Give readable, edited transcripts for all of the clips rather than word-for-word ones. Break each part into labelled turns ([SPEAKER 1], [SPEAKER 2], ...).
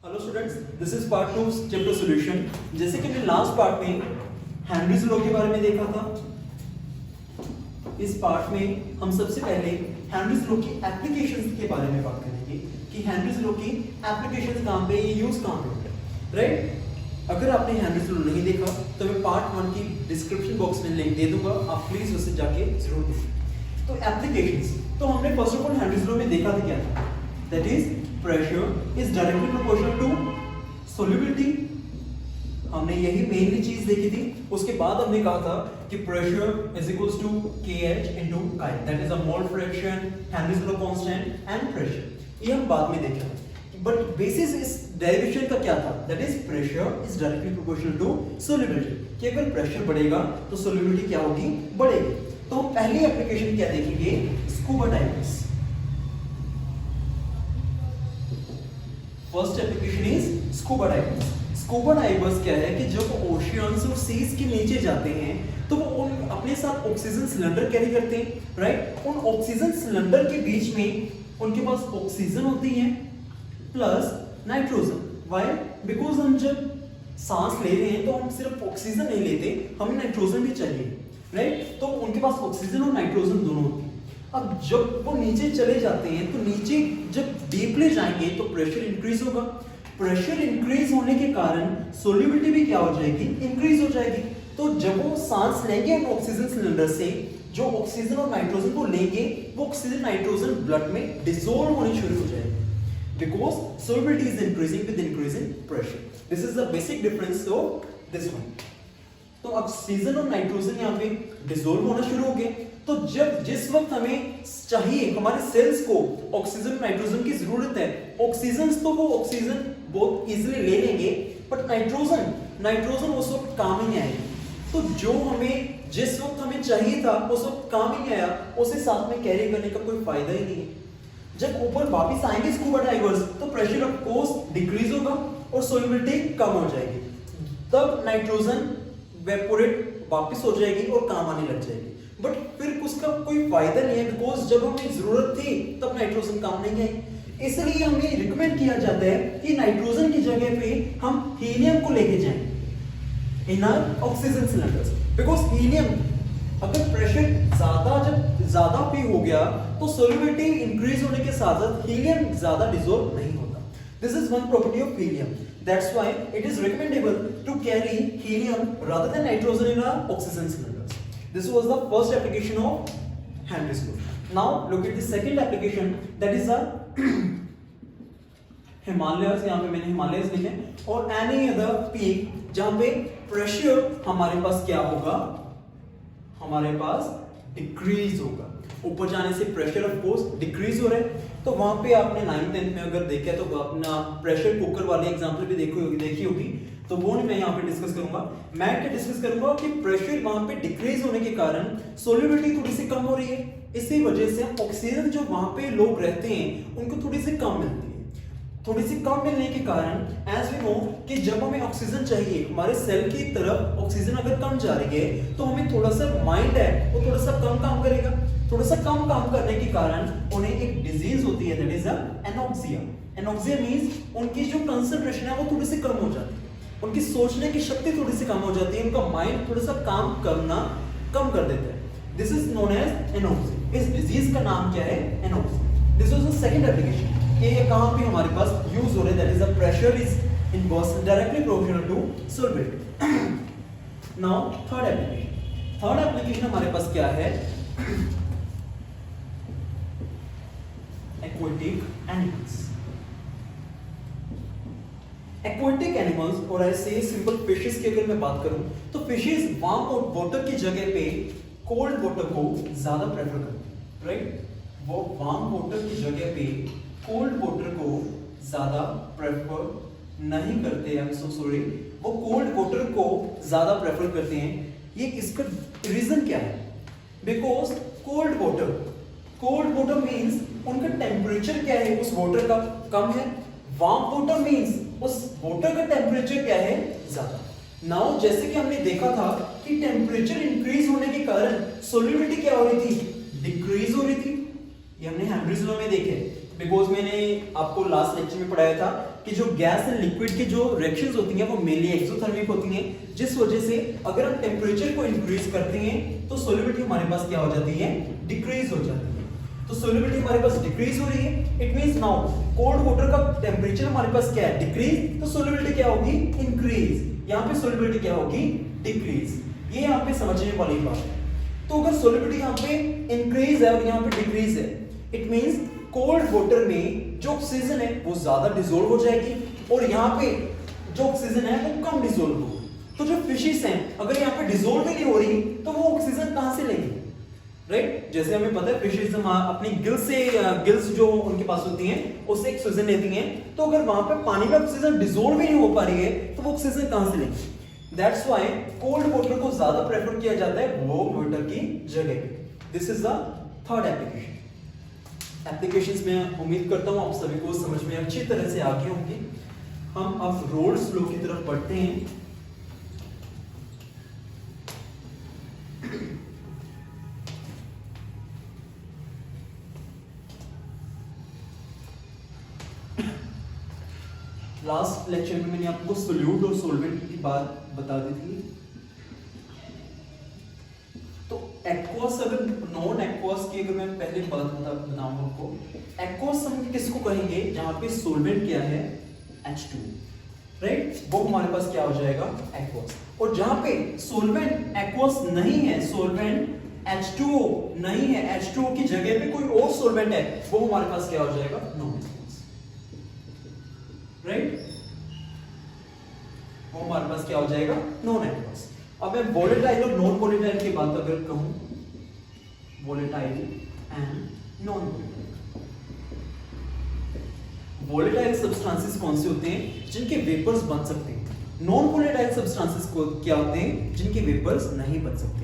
[SPEAKER 1] Hello students, this is part 2 chapter solution. जैसे कि हमने लास्ट पार्ट में हेनरीज लॉ के बारे में देखा था, इस पार्ट में हम सबसे पहले हेनरीज लॉ की एप्लीकेशंस के बारे में बात करेंगे कि हेनरीज लॉ की एप्लीकेशंस कहां पे, ये यूज कहां पे होता है, राइट। अगर आपने हेनरीज लॉ नहीं देखा तो मैं पार्ट 1 की डिस्क्रिप्शन बॉक्स में लिंक दे दूंगा, आप प्लीज उसे जाके जरूर देखें। तो एप्लीकेशंस, तो हमने first of all Henry's law में देखा था क्या था, that is pressure is directly proportional to solubility। हमने यही मेनली चीज देखी थी। उसके बाद हमने कहा था कि pressure is equals to kh into chi, that is a mole fraction, Henry's law constant and pressure। ये हम बाद में देखेंगे, बट बेसिस इस डेरिवेशन का क्या था, that is pressure is directly proportional to solubility, कि अगर प्रेशर बढ़ेगा तो solubility क्या होगी, बढ़ेगी। तो हम पहली एप्लीकेशन क्या देखेंगे, scuba divers. First application is scuba divers. Scuba divers क्या है कि जब ओशियंस और सीज के नीचे जाते हैं तो वो उन अपने साथ ऑक्सीजन सिलेंडर कैरी करते हैं, राइट। उन ऑक्सीजन सिलेंडर के बीच में उनके पास ऑक्सीजन होती है प्लस नाइट्रोजन। व्हाई? बिकॉज हम जब सांस ले रहे हैं तो हम सिर्फ ऑक्सीजन नहीं लेते, हमें नाइट्रोजन भी चाहिए, राइट। तो उनके पास ऑक्सीजन और नाइट्रोजन दोनों होती है। अब जब वो नीचे चले जाते हैं तो नीचे जब डीपली जाएंगे तो प्रेशर इंक्रीज होगा। प्रेशर इंक्रीज होने के कारण सोल्यूबिलिटी भी क्या हो जाएगी, इंक्रीज हो जाएगी। तो जब वो सांस लेंगे ऑक्सीजन सिलेंडर से, जो ऑक्सीजन और नाइट्रोजन को लेंगे, वो ऑक्सीजन नाइट्रोजन ब्लड में डिसॉल्व होनी शुरू हो जाएगी, because solubility is increasing with increasing pressure. This is the basic difference of this one. तो ऑक्सीजन और नाइट्रोजन यहाँ पे डिसॉल्व होना शुरू हो गए। तो जब जिस वक्त हमें चाहिए, हमारे सेल्स को ऑक्सीजन नाइट्रोजन की जरूरत है, ऑक्सीजन तो वो ऑक्सीजन बहुत इजीली ले लेंगे, बट नाइट्रोजन उस वक्त काम ही नहीं आएगी। तो जो हमें जिस वक्त हमें चाहिए था उस वक्त काम ही नहीं आया, उसे साथ में कैरी करने का कोई फायदा ही नहीं है। जब ऊपर वापस आएंगे स्कूबा डाइवर्स तो प्रेशर ऑफ कोर्स डिक्रीज होगा और सोल्यूबिलिटी कम हो जाएगी, तब नाइट्रोजन वेपोरेट वापस हो जाएगी और काम आने लग जाएगी। बट फिर उसका कोई फायदा नहीं है, बिकॉज जब हमें जरूरत थी तब नाइट्रोजन काम नहीं आई। इसलिए हमें रिकमेंड किया जाता है कि नाइट्रोजन की जगह पे हम हीलियम को लेके जाएं इन ऑक्सीजन सिलेंडर्स, बिकॉज हीलियम अगर प्रेशर ज्यादा पे हो गया तो सोल्यूबिलिटी इंक्रीज होने के साथ साथ हीलियम ज्यादा डिसॉल्व नहीं होता। This is one property of helium, that's why it is recommendable to carry helium rather than nitrogen in our oxygen cylinders. This was the first application of Henry's law. Now look at the second application, that is the Himalayas। यहाँ पे मैंने Himalayas लिखे, और any other peak जहाँ पे pressure हमारे पास क्या होगा, हमारे पास डिक्रीज होगा। ऊपर जाने से प्रेशर ऑफ कोर्स डिक्रीज हो रहा है। तो वहां पे आपने 9th 10th में अगर देखा तो अपना प्रेशर कुकर वाले एग्जांपल भी देखी होगी, तो वो नहीं मैं यहाँ पे डिस्कस करूंगा। मैं क्या डिस्कस करूंगा कि प्रेशर वहां पे डिक्रीज होने के कारण सोल्यूबिलिटी थोड़ी सी कम हो रही है। इसी वजह से ऑक्सीजन जो वहां पे लोग रहते हैं उनको थोड़ी सी कम मिलती है। थोड़ी सी कम मिलने के कारण एज वी नो कि जब हमें ऑक्सीजन चाहिए, हमारे सेल की तरफ ऑक्सीजन अगर कम जा रही है तो हमें थोड़ा सा माइंड है वो थोड़ा सा कम काम करेगा। थोड़ा सा कम काम करने के कारण उन्हें एक डिजीज होती है, that is anoxia. Anoxia means उनकी जो कंसंट्रेशन है वो थोड़ी सी कम हो जाती है, उनकी सोचने की शक्ति थोड़ी सी कम हो जाती है, उनका माइंड थोड़ा सा काम करना कम कर देता है। This is known as anoxia. इस डिजीज का नाम क्या है, anoxia. This was the second application. ये कहां पे हमारे पास यूज हो रहा है, that is the pressure is inverse directly proportional to solubility. Now third application हमारे पास क्या है, aquatic animals। aquatic animals और ऐसे सिंपल फिशेस की अगर मैं बात करूं तो फिशेस वार्म वाटर की जगह पे कोल्ड वाटर को ज्यादा प्रेफर करते हैं, राइट। वो वार्म वाटर की जगह पे कोल्ड वाटर को ज्यादा प्रेफर नहीं करते। आई एम सो सॉरी, वो कोल्ड वाटर को ज्यादा प्रेफर करते हैं। ये इसका रीजन क्या है, बिकॉज कोल्ड वाटर मींस उनका टेम्परेचर क्या है उस वाटर का कम है, वार्म वाटर मींस उस वाटर का टेम्परेचर क्या है, ज्यादा। नाउ जैसे कि हमने देखा था कि टेम्परेचर इंक्रीज होने के कारण सोल्यूबिलिटी क्या हो रही थी, डिक्रीज हो रही थी। ये हमने हेनरीज लॉ में देखे, बिकॉज मैंने आपको लास्ट लेक्चर में पढ़ाया था कि जो गैस एंड लिक्विड की जो रिएक्शंस होती हैं वो मेनली एक्सोथर्मिक होती हैं, जिस वजह से अगर हम टेम्परेचर को इंक्रीज करते हैं तो सोल्युबिलिटी हमारे पास क्या हो जाती है, डिक्रीज हो जाती है। तो सोल्युबिलिटी हमारे पास डिक्रीज हो रही है, it means now cold water का टेम्परेचर हमारे पास क्या है, डिक्रीज, तो सोल्युबिलिटी क्या होगी, इंक्रीज। यहाँ पे सोल्युबिलिटी क्या होगी, डिक्रीज। ये यहाँ पे समझने वाली बात है। तो अगर सोल्युबिलिटी यहाँ पे इंक्रीज है और यहाँ पे डिक्रीज है, इट मींस कोल्ड वाटर में जो ऑक्सीजन है वो ज्यादा डिसॉल्व हो जाएगी और यहाँ पे जो ऑक्सीजन है वो कम डिसॉल्व होगी। तो जो फिशेस हैं अगर यहाँ पे डिसॉल्व ही नहीं हो रही तो वो ऑक्सीजन कहाँ से लेंगी, राइट? जैसे हमें पता है फिशेस अपनी गिल्स जो उनके पास होती हैं उससे ऑक्सीजन लेती हैं, तो अगर वहां पे पानी में ऑक्सीजन डिसॉल्व ही नहीं हो पा रही है तो वो ऑक्सीजन कहां से लेंगे? दैट्स व्हाई कोल्ड वाटर को ज्यादा प्रेफर किया जाता है वार्म वाटर की जगह पे। This is the third application. Applications में उम्मीद करता हूं आप सभी को समझ में अच्छी तरह से आ गए होंगे। हम अब रोल्स लॉ की तरफ बढ़ते हैं। लास्ट लेक्चर में मैंने आपको सोल्यूट और सोल्वेंट की बात बता दी थी। तो एक्वस, अगर नॉन एक्वस की अगर मैं पहले बात बताऊं आपको, एक्वस हम किसको कहेंगे जहां पे सोल्वेंट क्या है, H2, राइट? वो हमारे पास क्या हो जाएगा, एक्वस। और जहां पे सोल्वेंट एक्वस नहीं है, सोल्वेंट H2O नहीं है, H2O की जगह पे कोई और सोल्वेंट है, वो हमारे पास क्या हो जाएगा, नॉन एक्वस, राइट? वो हमारे पास क्या हो जाएगा, नॉन एक्वस। अब मैं वोलेटाइल और नॉन वोलेटाइल की बात अगर कहूं, volatile and non volatile. Volatile substances कौन से होते हैं, जिनके वेपर्स बन सकते हैं। नॉन वोलेटाइल सब्सटेंसेस को क्या होते हैं, जिनके वेपर्स नहीं बन सकते।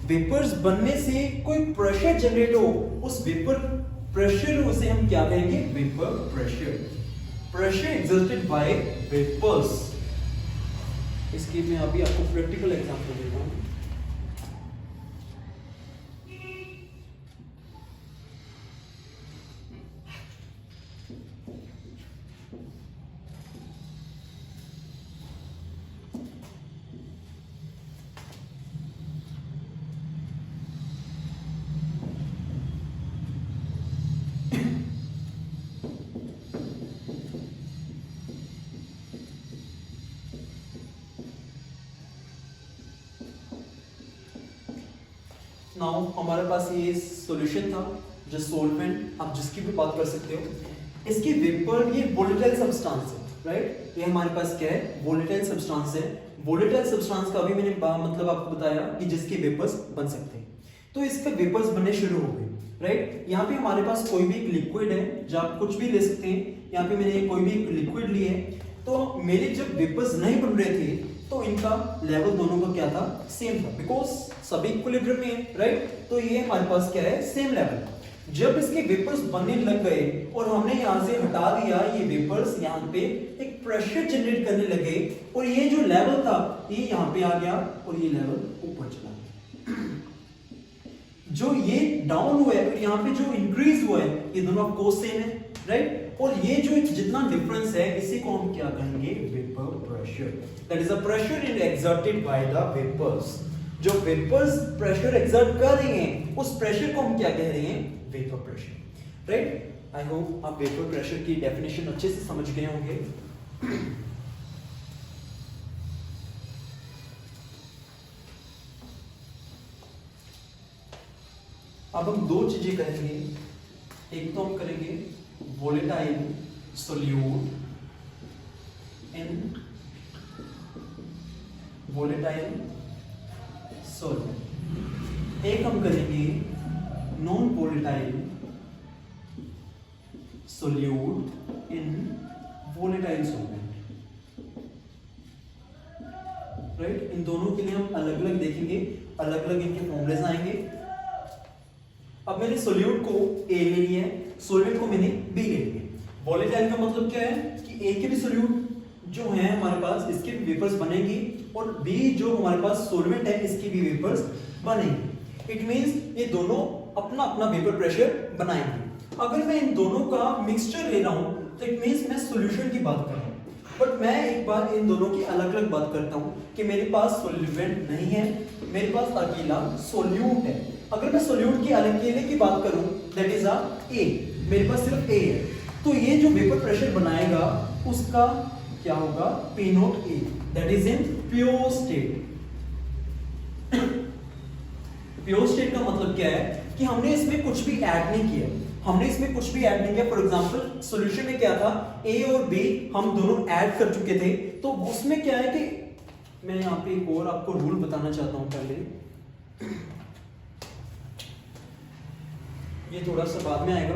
[SPEAKER 1] वेपर्स बनने से कोई प्रेशर जनरेट हो, उस वेपर प्रेशर उसे हम क्या कहेंगे, vapour pressure. Pressure exerted by vapours. इसकी मैं अभी आपको प्रैक्टिकल एग्जांपल देता हूं। नाउ हमारे पास ये सॉल्यूशन था, जो सॉल्वेंट, आप जिसकी भी बात कर सकते हो। इसकी वेपर, ये वोलेटाइल सब्सटेंस है, राइट? ये हमारे पास क्या है, वोलेटाइल सब्सटेंस है। वोलेटाइल सब्सटेंस का अभी मैंने मतलब आपको बताया कि जिसके वेपर्स बन सकते हैं। तो इसके वेपर्स बनने शुरू हो गए, राइट? यहाँ पे हमारे पास कोई भी एक लिक्विड है, जो आप कुछ भी ले सकते हैं। यहाँ पे मैंने कोई भी एक लिक्विड ली है, तो मेरे जब वेपर्स नहीं बन रहे थे तो इनका लेवल दोनों का क्या था, सेम था, बिकॉज सभी इक्विलिब्रियम में है, राइट? तो ये हमारे पास क्या है, सेम लेवल। जब इसके वेपर्स बनने लग गए और हमने यहाँ से हटा दिया ये वेपर्स, यहाँ पे एक प्रेशर जनरेट करने लगे और ये जो लेवल था ये यहाँ पे आ गया और ये लेवल ऊपर चला गया। जो ये डाउन हुआ है और यहाँ पे जो इंक्रीज हुआ है, ये दोनों कोस सेम है, राइट? और ये जो जितना डिफरेंस है इसी को हम क्या कहेंगे, vapour pressure. That is a pressure exerted by the vapours. जो वेपर्स प्रेशर एक्सर्ट कर रहे हैं उस प्रेशर को हम क्या कह रहे हैं, vapour pressure, right? I hope आप वेपर प्रेशर की डेफिनेशन अच्छे से समझ गए होंगे। अब हम दो चीजें करेंगे। एक तो हम करेंगे volatile solute in volatile solvent. एक हम करेंगे non volatile solute in volatile solvent, right? इन दोनों के लिए हम अलग अलग देखेंगे, अलग अलग इनके फॉर्मूलेज आएंगे। अब मैंने सोल्यूट को ए ले लिया है, सोल्वेंट को मैंने बी ले लिया। वोलेटाइल का मतलब क्या है कि ए के भी सोल्यूट जो है हमारे पास, इसके भी वेपर्स बनेंगी और बी जो हमारे पास सोल्वेंट है इसकी भी वेपर्स बनेंगी। इट मींस ये दोनों अपना अपना वेपर प्रेशर बनाएंगे। अगर मैं इन दोनों का मिक्सचर ले रहा हूं तो इट मींस मैं सॉल्यूशन की बात कर रहा हूं। बट मैं एक बार इन दोनों की अलग अलग बात करता हूं कि मेरे पास सॉल्वेंट नहीं है, मेरे पास अकेला सोल्यूट है। अगर मैं सोल्यूट की अकेले की बात करूं दैट इज अ ए, मेरे पास सिर्फ ए है, तो ये जो वेपर प्रेशर बनाएगा उसका क्या होगा, P not a, that is in pure state. Pure state का मतलब क्या है कि हमने इसमें कुछ भी ऐड नहीं किया, हमने इसमें कुछ भी ऐड नहीं किया। फॉर एग्जांपल सॉल्यूशन में क्या था, ए और बी हम दोनों ऐड कर चुके थे, तो उसमें क्या है कि मैं यहाँ पे एक और आपको रूल बताना चाहता हूं पहले, ये थोड़ा सा बाद में आएगा।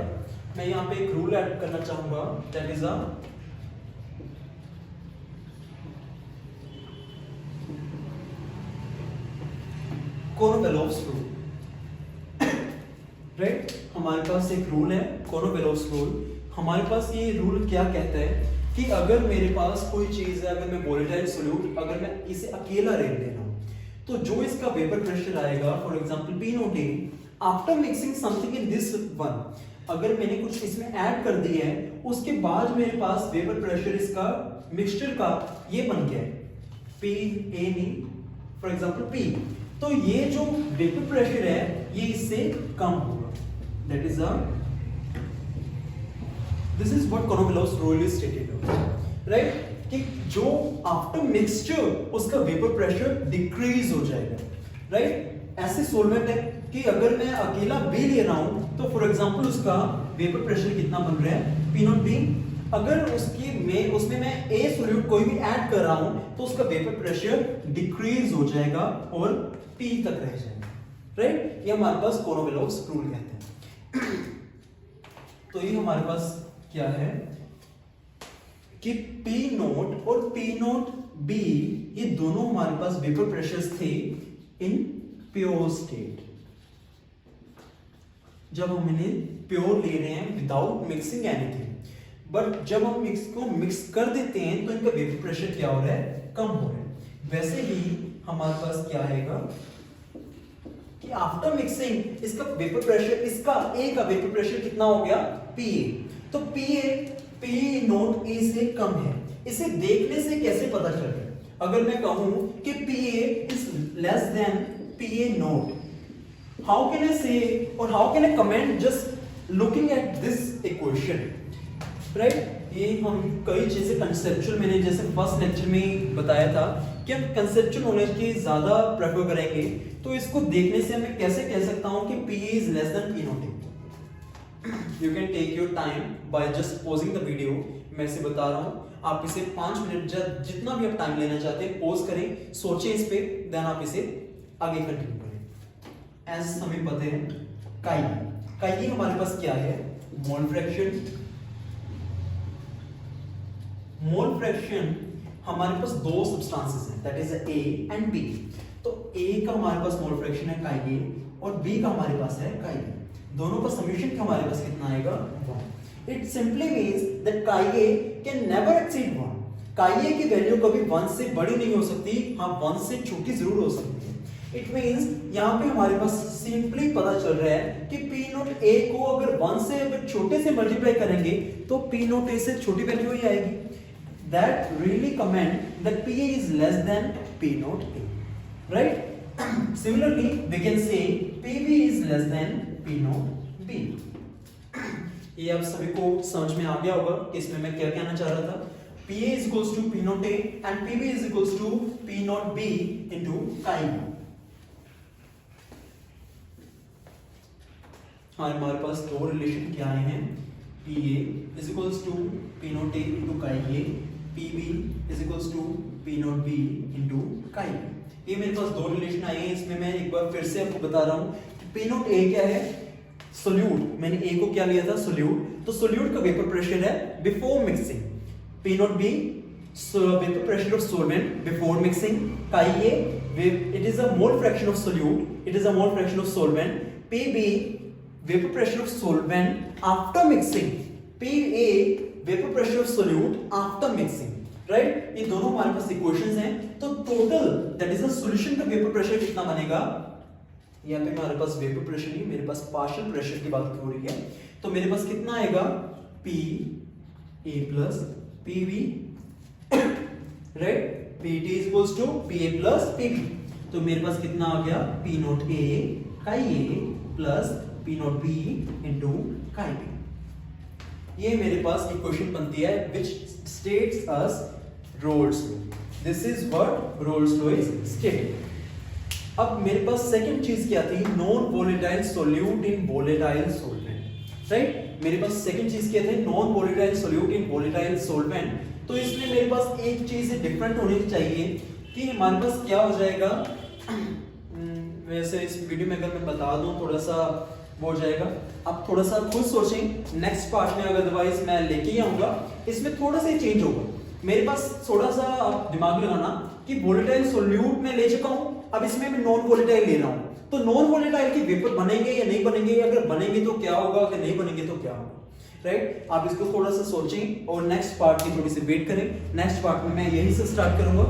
[SPEAKER 1] मैं यहाँ पे एक रूल ऐड करना चाहूंगा that is a Konovalov's rule, right. हमारे पास एक रूल है कोरोवेलोव्स रूल। हमारे पास ये रूल क्या कहता है कि अगर मेरे पास कोई चीज है, अगर मैं वोलेटाइल सॉल्यूट, अगर मैं इसे अकेला रेल दे रहा हूं, तो जो इसका वेपर प्रेशर आएगा, for example P not a, after mixing something in this one, अगर मैंने कुछ इसमें ऐड कर दिया है, उसके बाद मेरे पास वेपर प्रेशर इसका मिक्सचर का ये बन गया है P ए नहीं, फॉर एग्जांपल P, तो ये जो वेपर प्रेशर है ये इससे कम होगा, that is this is what Konovalov's rule is stated, right, कि जो आफ्टर मिक्सचर उसका वेपर प्रेशर डिक्रीज हो जाएगा, राइट। ऐसे सॉल्वेंट है कि अगर मैं अकेला बी ले रहा हूं तो फॉर एग्जांपल उसका वेपर प्रेशर कितना बन रहा है, P नॉट बी, अगर उसमें मैं ए सॉल्यूट कोई भी ऐड कर रहा हूं तो उसका वेपर प्रेशर डिक्रीज हो जाएगा और P तक रह जाएगा, राइट। ये हमारे पास कोरोवेलोव्स रूल कहते हैं। तो ये हमारे पास क्या है कि P नोट और P नोट B ये दोनों हमारे पास वेपर प्रेशर्स थे इन प्योर स्टेट, जब हम इन्हें प्योर ले रहे हैं विदाउट मिक्सिंग एनीथिंग। बट जब हम इसको मिक्स कर देते हैं तो इनका वेपर प्रेशर क्या हो रहा है, कम हो रहा है। वैसे ही हमारे पास क्या आएगा कि आफ्टर मिक्सिंग इसका वेपर प्रेशर, इसका ए का वेपर प्रेशर कितना हो गया, Pa, तो P नोट ए से कम है। इसे देखने से कैसे पता चलेगा, अगर मैं कहूं कि Pa is less than Pa note, how can I say or how can I comment just looking at this equation, right? ये हम कई चीजें कंसेप्चुअल, मैंने जैसे फर्स्ट लेक्चर में बताया था कि हम कंसेप्चुअल नॉलेज की ज्यादा प्रेफर करेंगे, तो इसको देखने से मैं कैसे कह सकता हूं कि P is less than P not. You can take your time by just pausing the video, मैं इसे बता रहा हूं, आप इसे 5 मिनट जितना भी आप टाइम लेना चाहते हैं पॉज करें, सोचें इस पे, देन आप इसे आगे कंटिन्यू करें। एज हमें पता है काई हमारे पास क्या है, मोल फ्रैक्शन। मोल फ्रैक्शन हमारे पास दो सब्सटेंसेस हैं, that is A and B। तो A का हमारे पास मोल फ्रैक्शन है काई A और B का हमारे पास है काई B। दोनों का समेशन हमारे पास कितना आएगा, 1। इट सिंपली मींस दैट काई A कैन नेवर एक्सीड 1। काई A की वैल्यू कभी 1 से बड़ी नहीं हो सकती, हाँ 1 से छोटी जरूर हो सकती है। इट मींस यहाँ पे हमारे पास सिंपली पता चल रहा है कि P नोट A को अगर 1 से अगर छोटे से मल्टीप्लाई करेंगे तो P नोट A से छोटी वैल्यू ही आएगी। That really comment that Pa is less than P naught A, right? Similarly, we can say PB is less than P naught B. ये आप सभी को समझ में आ गया होगा कि इसमें मैं क्या कहना चाह रहा था। Pa is equals to P naught A and PB is equals to P naught B into chi B. हमारे पास दो रिलेशन क्या आए हैं, Pa is equals to P naught A into chi A, PB is equals to P naught B into chi B। ये मेरे पास दो relation आए हैं, इसमें मैं एक बार फिर से आपको बता रहा हूँ कि P नोट A क्या है, सोल्यूट। मैंने A को क्या लिया था, सोल्यूट। तो सोल्यूट का वेपर प्रेशर है before mixing, P note B vapour pressure of solvent before mixing, chi A it is a mole fraction of solute, it is a mole fraction of solvent, PB vapor pressure of solvent after mixing, Pa vapor pressure of solute after mixing, right? ये दोनों हमारे पास equations हैं। तो total that is a solution का vapour pressure कितना बनेगा, यहाँ पे हमारे पास वेपर प्रेशर नहीं, मेरे पास पार्शियल प्रेशर की बात हो रही है। तो मेरे पास कितना आएगा, P A plus PV, right, PT is equals to PA plus PV। तो मेरे पास कितना आ गया, P nought A chi A plus P nought B into chi B। ये मेरे पास इक्वेशन बनती है which states us Raoult's law. This is what Raoult's law is stating. अब मेरे पास सेकंड चीज क्या थी, non volatile solute in volatile solvent, right. मेरे पास सेकंड चीज क्या थी, non volatile solute in volatile solvent. तो इसमें मेरे पास एक चीज डिफरेंट होनी चाहिए कि हमारे पास क्या हो जाएगा, वैसे इस वीडियो में अगर मैं बता दूं थोड़ा सा वो हो जाएगा, आप थोड़ा सा खुद सोचें, नेक्स्ट पार्ट में अदरवाइज मैं लेके ही आऊंगा, इसमें थोड़ा सा चेंज होगा। मेरे पास थोड़ा सा आप दिमाग लगाना कि वोलेटाइल सोल्यूट में ले चुका हूं, अब इसमें मैं नॉन वोलेटाइल ले रहा हूं, तो नॉन वोलेटाइल के वेपर बनेंगे या नहीं बनेंगे, अगर बनेंगे तो क्या होगा, अगर नहीं बनेंगे तो क्या होगा, राइट। आप इसको थोड़ा सा सोचें और नेक्स्ट पार्ट की थोड़ी सी वेट करें। नेक्स्ट पार्ट में मैं यहीं से स्टार्ट करूंगा।